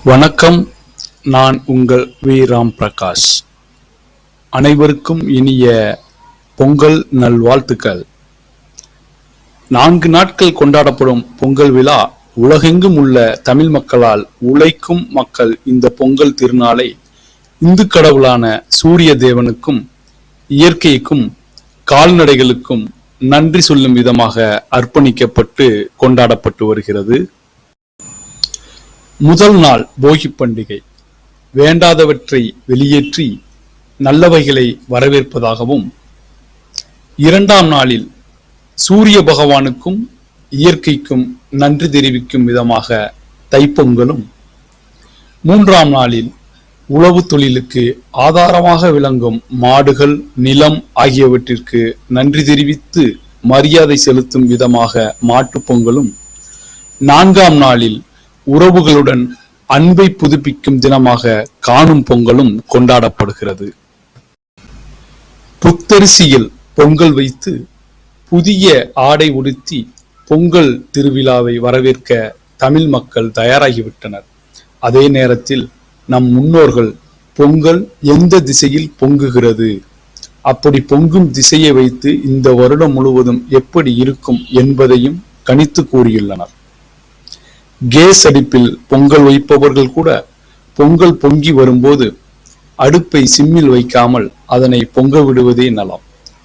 வணக்கம். நான் உங்கள் வி. ராம் பிரகாஷ். அனைவருக்கும் இனிய பொங்கல் நல்வாழ்த்துக்கள். 4 நாட்கள் கொண்டாடப்படும் பொங்கல் விழா உலகெங்கும் உள்ள தமிழ் மக்களால் உழைக்கும் மக்கள் இந்த பொங்கல் திருநாளை இந்து கடவுளான சூரிய தேவனுக்கும் இயற்கைக்கும் கால்நடைகளுக்கும் நன்றி சொல்லும் விதமாக அர்ப்பணிக்கப்பட்டு கொண்டாடப்பட்டு வருகிறது. முதல் நாள் போகி பண்டிகை வேண்டாதவற்றை வெளியேற்றி நல்லவைகளை வரவேற்பதாகவும், 2ஆம் நாளில் சூரிய பகவானுக்கும் இயற்கைக்கும் நன்றி தெரிவிக்கும் விதமாக தைப்பொங்கலும், 3ஆம் நாளில் உழவு தொழிலுக்கு ஆதாரமாக விளங்கும் மாடுகள், நிலம் ஆகியவற்றிற்கு நன்றி தெரிவித்து மரியாதை செலுத்தும் விதமாக மாட்டுப் பொங்கலும், 4ஆம் நாளில் உறவுகளுடன் அன்பை புதுப்பிக்கும் தினமாக காணும் பொங்கலும் கொண்டாடப்படுகிறது. புத்தரிசியில் பொங்கல் வைத்து புதிய ஆடை உடுத்தி பொங்கல் திருவிழாவை வரவேற்க தமிழ் மக்கள் தயாராகிவிட்டனர். அதே நேரத்தில் நம் முன்னோர்கள் பொங்கல் எந்த திசையில் பொங்குகிறது, அப்படி பொங்கும் திசையை வைத்து இந்த வருடம் முழுவதும் எப்படி இருக்கும் என்பதையும் கணித்து கூறியுள்ளனர். கேஸ் அடுப்பில் பொங்கல் வைப்பவர்கள் கூட பொங்கல் பொங்கி வரும்போது அடுப்பை சிம்மில் வைக்காமல் அதனை பொங்க விடுவதே நலம்.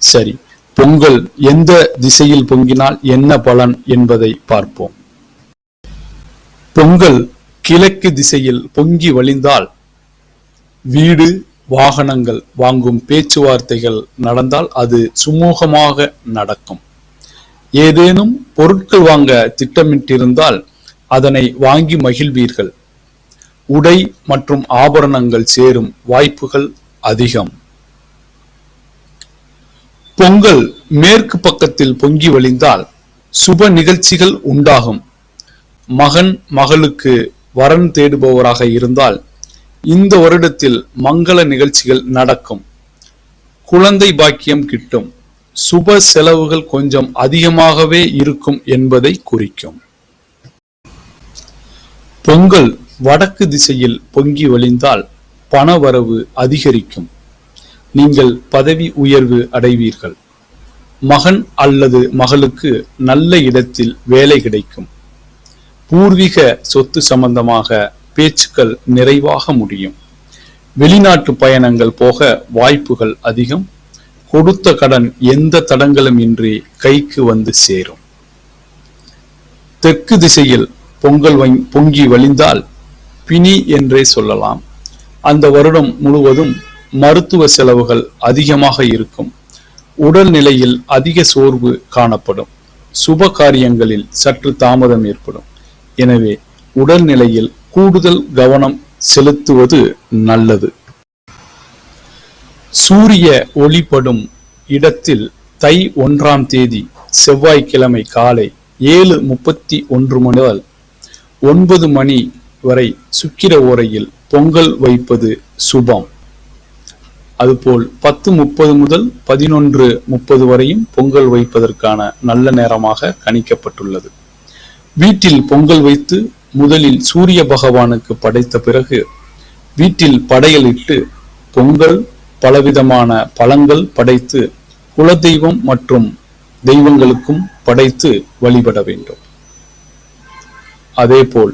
சரி, பொங்கல் எந்த திசையில் பொங்கினால் என்ன பலன் என்பதை பார்ப்போம். பொங்கல் கிழக்கு திசையில் பொங்கி வழிந்தால் வீடு, வாகனங்கள் வாங்கும் பேச்சுவார்த்தைகள் நடந்தால் அது சுமூகமாக நடக்கும். ஏதேனும் பொருட்கள் வாங்க திட்டமிட்டிருந்தால் அதனை வாங்கி மகிழ்வீர்கள். உடை மற்றும் ஆபரணங்கள் சேரும் வாய்ப்புகள் அதிகம். பொங்கல் மேற்கு பக்கத்தில் பொங்கி வழிந்தால் சுப நிகழ்ச்சிகள் உண்டாகும். மகன் மகளுக்கு வரன் தேடுபவராக இருந்தால் இந்த வருடத்தில் மங்கள நிகழ்ச்சிகள் நடக்கும். குழந்தை பாக்கியம் கிட்டும். சுப செலவுகள் கொஞ்சம் அதிகமாகவே இருக்கும் என்பதை குறிக்கும். பொங்கல் வடக்கு திசையில் பொங்கி வழிந்தால் பணவரவு அதிகரிக்கும். நீங்கள் பதவி உயர்வு அடைவீர்கள். மகன் அல்லது மகளுக்கு நல்ல இடத்தில் வேலை கிடைக்கும். பூர்வீக சொத்து சம்பந்தமாக பேச்சுக்கள் நிறைவாக முடியும். வெளிநாட்டு பயணங்கள் போக வாய்ப்புகள் அதிகம். கொடுத்த கடன் எந்த தடங்களும் இன்றி கைக்கு வந்து சேரும். தெற்கு திசையில் பொங்கல் பொங்கி வழிந்தால் பிணி என்றே சொல்லலாம். அந்த வருடம் முழுவதும் மருத்துவ செலவுகள் அதிகமாக இருக்கும். உடல்நிலையில் அதிக சோர்வு காணப்படும். சுப காரியங்களில் சற்று தாமதம் ஏற்படும். எனவே உடல்நிலையில் கூடுதல் கவனம் செலுத்துவது நல்லது. சூரிய ஒளிப்படும் இடத்தில் தை 1ஆம் தேதி செவ்வாய்க்கிழமை காலை 7:31 முதல் 9 மணி வரை சுக்கிர ஓரையில் பொங்கல் வைப்பது சுபம். அதுபோல் 10:30 முதல் 11:30 வரையும் பொங்கல் வைப்பதற்கான நல்ல நேரமாக கணிக்கப்பட்டுள்ளது. வீட்டில் பொங்கல் வைத்து முதலில் சூரிய பகவானுக்கு படைத்த பிறகு வீட்டில் படையலிட்டு பொங்கல், பலவிதமான பழங்கள் படைத்து குலதெய்வம் மற்றும் தெய்வங்களுக்கும் படைத்து வழிபட வேண்டும். அதேபோல்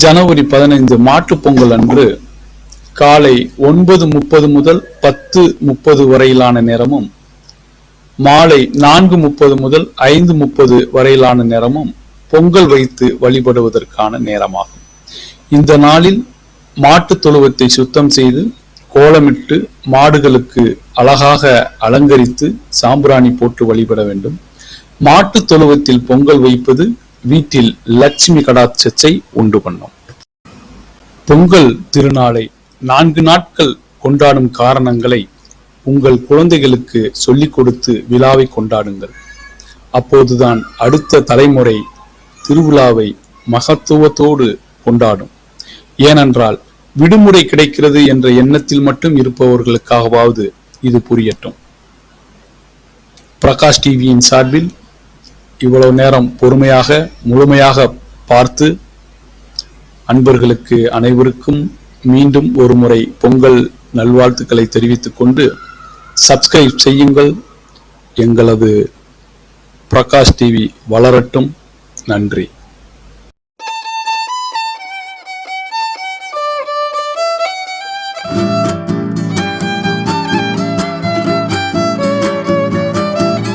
ஜனவரி 15 மாட்டுப் பொங்கல் அன்று காலை 9:30 முதல் 10:30 வரையிலான நேரமும், மாலை 4:30 முதல் 5:30 வரையிலான நேரமும் பொங்கல் வைத்து வழிபடுவதற்கான நேரமாகும். இந்த நாளில் மாட்டு தொழுவத்தை சுத்தம் செய்து கோலமிட்டு மாடுகளுக்கு அழகாக அலங்கரித்து சாம்பிராணி போட்டு வழிபட வேண்டும். மாட்டு தொழுவத்தில் பொங்கல் வைப்பது வீட்டில் லட்சுமி கடாட்சத்தை உண்டு பண்ணும். பொங்கல் திருநாளை 4 நாட்கள் கொண்டாடும் காரணங்களை உங்கள் குழந்தைகளுக்கு சொல்லிக் கொடுத்து விழாவை கொண்டாடுங்கள். அப்போதுதான் அடுத்த தலைமுறை திருவிழாவை மகத்துவத்தோடு கொண்டாடும். ஏனென்றால் விடுமுறை கிடைக்கிறது என்ற எண்ணத்தில் மட்டும் இருப்பவர்களுக்காகவாவது இது புரியட்டும். பிரகாஷ் டிவியின் சார்பில் இவ்வளவு நேரம் பொறுமையாக முழுமையாக பார்த்து அன்பர்களுக்கு அனைவருக்கும் மீண்டும் ஒரு முறை பொங்கல் நல்வாழ்த்துக்களை தெரிவித்துக் கொண்டு சப்ஸ்கிரைப் செய்யுங்கள். எங்களது பிரகாஷ் டிவி வளரட்டும். நன்றி.